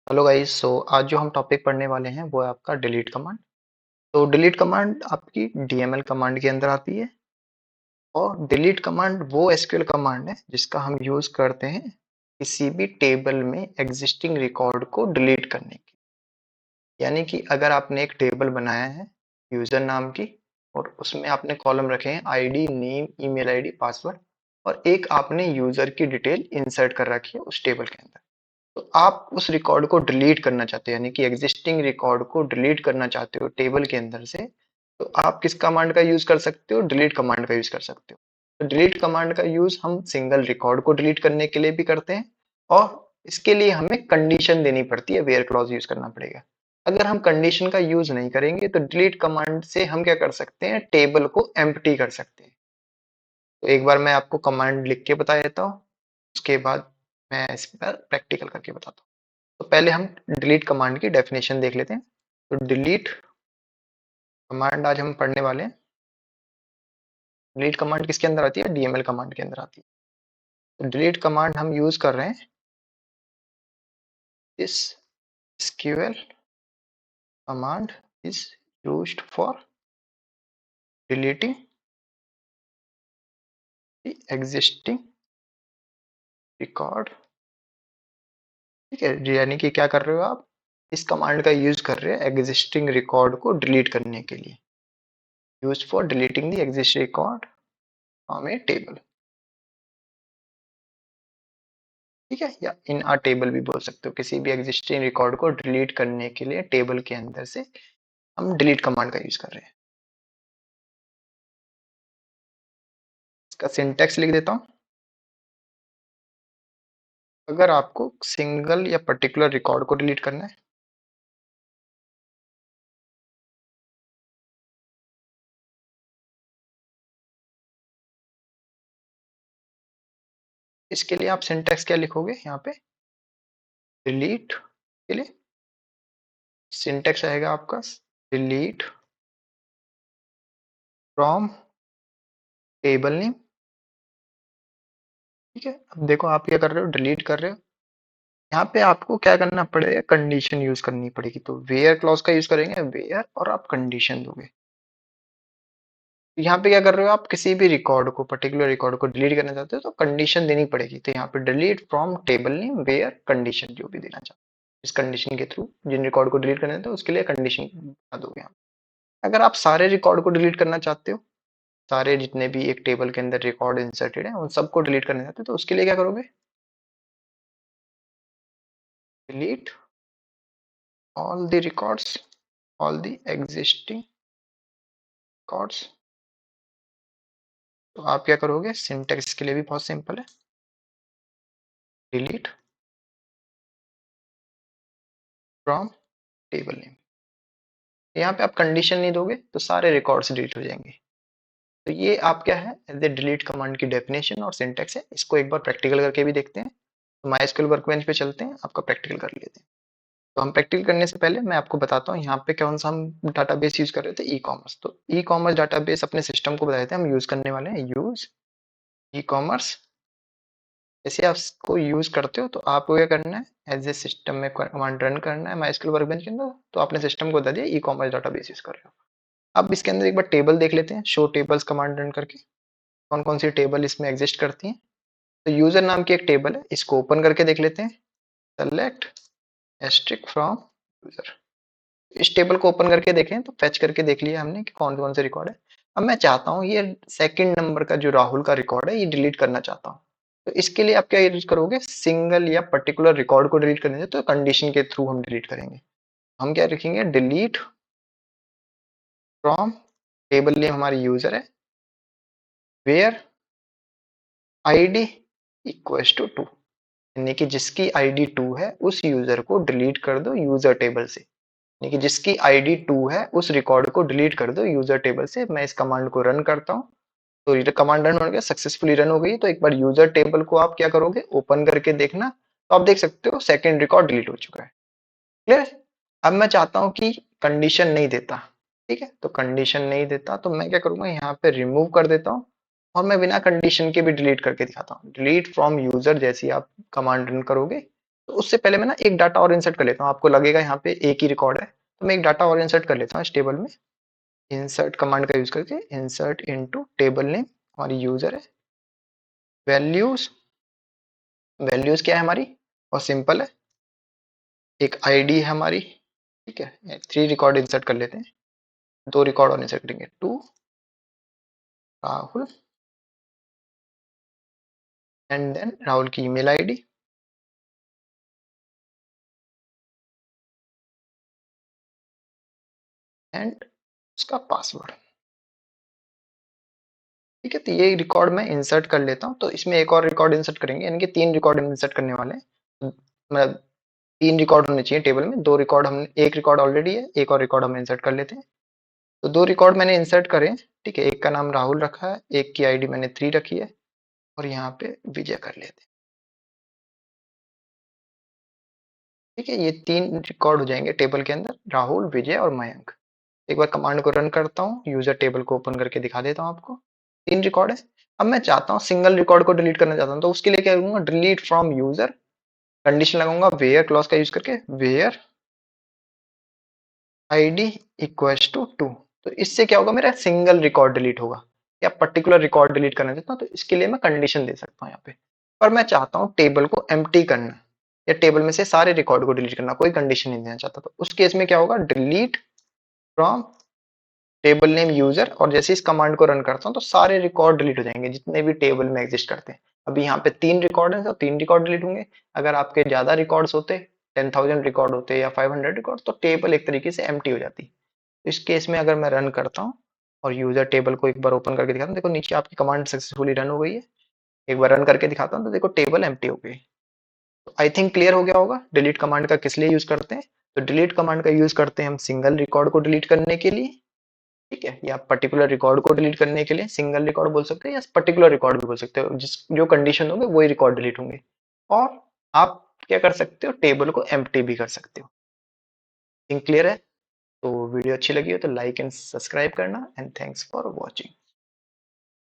Hello guys. आज जो हम टॉपिक पढ़ने वाले हैं वो है आपका डिलीट कमांड। तो डिलीट कमांड आपकी डीएमएल कमांड के अंदर आती है। और डिलीट कमांड वो एसक्यूएल कमांड है जिसका हम यूज करते हैं किसी भी टेबल में एग्जिस्टिंग रिकॉर्ड को डिलीट करने के। यानी कि अगर आपने एक टेबल बनाया है यूजर नाम की, और उसमें आपने कॉलम रखे हैं ID, name, email ID, password, और एक आपने यूजर की डिटेल इंसर्ट कर रखी है उस टेबल के अंदर। तो आप उस रिकॉर्ड को डिलीट करना चाहते हो, यानी कि एग्जिस्टिंग रिकॉर्ड को डिलीट करना चाहते हो टेबल के अंदर से। तो आप किस कमांड का यूज कर सकते हो? डिलीट कमांड का यूज कर सकते हो। तो डिलीट कमांड का यूज हम सिंगल रिकॉर्ड को डिलीट करने के लिए भी करते हैं, और इसके लिए हमें कंडीशन देनी पड़ती है, वेयर क्लॉज यूज करना पड़ेगा। अगर हम कंडीशन का यूज नहीं करेंगे तो डिलीट कमांड से हम क्या कर सकते हैं? टेबल को एम्प्टी कर सकते हैं। तो एक बार मैं आपको कमांड लिख के बता देता हूँ, उसके बाद मैं इस पर प्रैक्टिकल करके बताता हूँ। तो पहले हम डिलीट कमांड की डेफिनेशन देख लेते हैं। तो डिलीट कमांड आज हम पढ़ने वाले हैं। डिलीट कमांड किसके अंदर आती है? डीएमएल कमांड के अंदर आती है। तो डिलीट कमांड हम यूज कर रहे हैं this SQL command is used for deleting the existing record. ठीक है, यानी कि क्या कर रहे हो आप? इस कमांड का यूज कर रहे हैं एग्जिस्टिंग रिकॉर्ड को डिलीट करने के लिए। Use for deleting the existing record from A table. ठीक है, या इन अ टेबल भी बोल सकते हो। किसी भी एग्जिस्टिंग रिकॉर्ड को डिलीट करने के लिए टेबल के अंदर से हम डिलीट कमांड का यूज कर रहे हैं। इसका सिंटैक्स लिख देता हूं। अगर आपको सिंगल या पर्टिकुलर रिकॉर्ड को डिलीट करना है, इसके लिए आप सिंटैक्स क्या लिखोगे यहाँ पे? डिलीट के लिए सिंटैक्स आएगा आपका डिलीट फ्रॉम टेबल नेम। ठीक है, अब देखो आप क्या कर रहे हो, डिलीट कर रहे हो। यहाँ पे आपको क्या करना पड़ेगा? कंडीशन यूज करनी पड़ेगी। तो वेयर क्लॉज का यूज करेंगे, वेयर, और आप कंडीशन दोगे। यहाँ पे क्या कर रहे हो आप? किसी भी रिकॉर्ड को, पर्टिकुलर रिकॉर्ड को डिलीट करना चाहते हो तो कंडीशन देनी पड़ेगी। तो यहाँ पे delete from table name where condition, जो भी देना चाहते हो इस कंडीशन के थ्रू जिन रिकॉर्ड को डिलीट करना चाहते हो उसके लिए कंडीशन बता दोगे आप। अगर आप सारे रिकॉर्ड को डिलीट करना चाहते हो, सारे जितने भी एक टेबल के अंदर रिकॉर्ड इंसर्टेड है उन सबको डिलीट करना चाहते हो, तो उसके लिए क्या करोगे? Delete all the records, all the existing records. तो आप क्या करोगे? सिंटैक्स के लिए भी बहुत सिंपल है, डिलीट फ्रॉम टेबल नेम। यहाँ पे आप कंडीशन नहीं दोगे तो सारे रिकॉर्ड्स डिलीट हो जाएंगे। तो ये आप क्या है, एज ए डिलीट कमांड की डेफिनेशन और सिंटैक्स है। इसको एक बार प्रैक्टिकल करके भी देखते हैं। तो माइस्क्यूएल वर्कबेंच पे चलते हैं, आपका प्रैक्टिकल कर लेते हैं। तो हम प्रैक्टिकल करने से पहले मैं आपको बताता हूँ यहाँ पे कौन सा हम डाटाबेस यूज कर रहे थे, ई कॉमर्स। तो ई कॉमर्स डाटाबेस अपने सिस्टम को बताए थे हम यूज करने वाले हैं, यूज ई कॉमर्स। जैसे आप इसको यूज करते हो तो आपको क्या करना है, एज ए सिस्टम में कमांड रन करना है माइस्क्यूएल वर्कबेंच के अंदर। तो आपने सिस्टम को बता दिया ई कॉमर्स डाटाबेस यूज कर रहे हो। अब इसके अंदर एक बार टेबल देख लेते हैं, शो टेबल्स कमांड रन करके कौन कौन सी टेबल इसमें एग्जिस्ट करती हैं। तो यूजर नाम की एक टेबल है, इसको ओपन करके देख लेते हैं। Select asterisk from user. इस टेबल को ओपन करके देखें तो फेच करके देख लिया हमने कि कौन कौन से रिकॉर्ड है। अब मैं चाहता हूँ ये सेकंड नंबर का जो राहुल का रिकॉर्ड है ये डिलीट करना चाहता हूँ। तो इसके लिए आप क्या यूज करोगे? सिंगल या पर्टिकुलर रिकॉर्ड को डिलीट करने तो कंडीशन के थ्रू हम डिलीट करेंगे। हम क्या लिखेंगे? डिलीट फ्रॉम टेबल नेम हमारी यूजर है, वेयर आईडी इक्वल्स टू 2। यानी कि जिसकी आईडी 2 है उस यूजर को डिलीट कर दो यूजर टेबल से। यानी कि जिसकी आईडी 2 है उस रिकॉर्ड को डिलीट कर दो यूजर टेबल से। मैं इस कमांड को रन करता हूँ। तो ये कमांड रन हो गया, सक्सेसफुली रन हो गई। तो एक बार यूजर टेबल को आप क्या करोगे? ओपन करके देखना। तो आप देख सकते हो सेकंड रिकॉर्ड डिलीट हो चुका है। क्लियर? अब मैं चाहता हूँ कि कंडीशन नहीं देता। ठीक है, तो कंडीशन नहीं देता तो मैं क्या करूंगा? यहाँ पे रिमूव कर देता हूँ, और मैं बिना कंडीशन के भी डिलीट करके दिखाता हूँ। डिलीट फ्रॉम यूजर जैसी आप कमांड रन करोगे तो उससे पहले मैं ना एक डाटा और इंसर्ट कर लेता हूँ, आपको लगेगा यहाँ पे एक ही रिकॉर्ड है, तो मैं एक डाटा और इंसर्ट कर लेता हूँ इस टेबल में। इंसर्ट कमांड का यूज करके इंसर्ट इनटू टेबल नेम, हमारी यूजर है। वैल्यूज, वैल्यूज क्या है हमारी, और सिंपल है, एक आईडी है हमारी, ठीक है। 3 रिकॉर्ड इंसर्ट कर लेते हैं, 2 रिकॉर्ड और इंसर्ट करेंगे, 2 राहुल, एंड देन राहुल की ईमेल आईडी, एंड उसका पासवर्ड। ठीक है, तो ये रिकॉर्ड मैं इंसर्ट कर लेता हूँ। तो इसमें एक और रिकॉर्ड इंसर्ट करेंगे, यानी कि 3 रिकॉर्ड इंसर्ट करने वाले हैं। मतलब 3 रिकॉर्ड होने चाहिए टेबल में, 2 रिकॉर्ड हमने, एक रिकॉर्ड ऑलरेडी है, एक और रिकॉर्ड हम इंसर्ट कर लेते हैं। तो 2 रिकॉर्ड मैंने इंसर्ट करे, ठीक है। एक का नाम राहुल रखा है, एक की आईडी मैंने 3 रखी है, और यहाँ पे विजय कर लेते हैं। ठीक है, ये 3 रिकॉर्ड हो जाएंगे टेबल के अंदर, राहुल, विजय और मयंक। एक बार कमांड को रन करता हूँ, यूजर टेबल को ओपन करके दिखा देता हूँ आपको। 3 रिकॉर्ड है। अब मैं चाहता हूँ सिंगल रिकॉर्ड को डिलीट करना चाहता हूँ, तो उसके लिए क्या करूंगा, डिलीट फ्रॉम यूजर, कंडीशन लगाऊंगा वेयर क्लॉज का यूज करके, वेयर आईडी इक्वल्स टू 2। तो इससे क्या होगा, मेरा सिंगल रिकॉर्ड डिलीट होगा। या पर्टिकुलर रिकॉर्ड डिलीट करना चाहता हूँ, तो इसके लिए मैं कंडीशन दे सकता हूँ यहाँ पे। पर मैं चाहता हूँ टेबल को एम्प्टी करना, या टेबल में से सारे रिकॉर्ड को डिलीट करना, कोई कंडीशन नहीं देना चाहता। तो उस केस में क्या होगा, delete from table name user, और जैसे इस कमांड को रन करता हूँ तो सारे रिकॉर्ड डिलीट हो जाएंगे जितने भी टेबल में एग्जिस्ट करते हैं। अभी यहाँ पे 3 रिकॉर्ड है, तो 3 रिकॉर्ड डिलीट होंगे। अगर आपके ज्यादा रिकॉर्ड्स होते, 10,000 रिकॉर्ड होते या 500 रिकॉर्ड, तो टेबल एक तरीके से एम्प्टी हो जाती। तो इस केस में अगर मैं रन करता हूँ और यूजर टेबल को एक बार ओपन करके दिखाता हूँ, देखो नीचे आपकी कमांड सक्सेसफुली रन हो गई है। एक बार रन करके दिखाता हूँ तो देखो टेबल एम्प्टी हो गई। तो आई थिंक क्लियर हो गया होगा डिलीट कमांड का किस लिए यूज करते हैं। तो डिलीट कमांड का यूज करते हैं हम सिंगल रिकॉर्ड को डिलीट करने के लिए, ठीक है, या पर्टिकुलर रिकॉर्ड को डिलीट करने के लिए। सिंगल रिकॉर्ड बोल सकते हैं या पर्टिकुलर रिकॉर्ड भी बोल सकते हो, जिस जो कंडीशन होंगे वही रिकॉर्ड डिलीट होंगे। और आप क्या कर सकते हो, टेबल को एम्प्टी भी कर सकते हो। थिंक क्लियर है। तो वीडियो अच्छी लगी हो तो लाइक एंड सब्सक्राइब करना, एंड थैंक्स फॉर वॉचिंग।